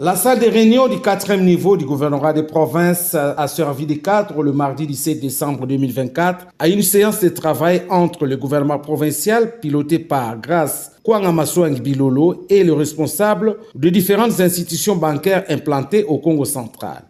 La salle des réunions du 4e niveau du gouvernorat des provinces a servi de cadre le mardi 17 décembre 2024 à une séance de travail entre le gouvernement provincial piloté par Grace Kwanga Maswang Bilolo et le responsable de différentes institutions bancaires implantées au Congo central.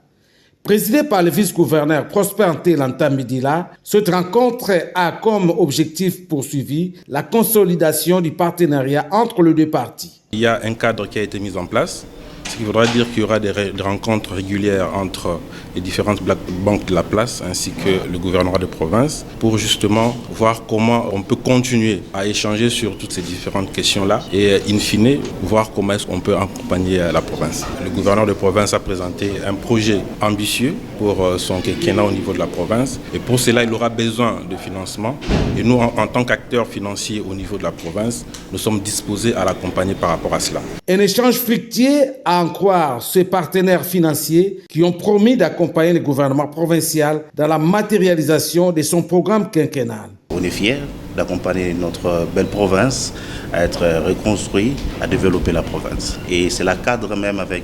Présidée par le vice-gouverneur Prosper Ntelanta Midila, cette rencontre a comme objectif poursuivi la consolidation du partenariat entre les deux parties. Il y a un cadre qui a été mis en place, ce qui voudra dire qu'il y aura des rencontres régulières entre les différentes banques de la place ainsi que le gouvernorat de province pour justement voir comment on peut continuer à échanger sur toutes ces différentes questions-là et in fine voir comment est-ce qu'on peut accompagner la province. Le gouverneur de province a présenté un projet ambitieux pour son quinquennat au niveau de la province et pour cela il aura besoin de financement et nous en tant qu'acteurs financiers au niveau de la province, nous sommes disposés à l'accompagner par rapport à cela. Un échange fructueux à en croire ces partenaires financiers qui ont promis d'accompagner le gouvernement provincial dans la matérialisation de son programme quinquennal. On est fiers d'accompagner notre belle province à être reconstruite, à développer la province. Et c'est la cadre même avec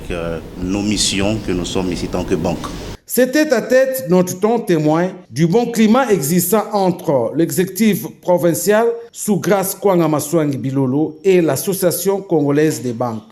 nos missions que nous sommes ici tant que banque. C'est tête-à-tête notre ton témoin du bon climat existant entre l'exécutif provincial sous Grace Kwanga Maswang Bilolo et l'Association congolaise des banques.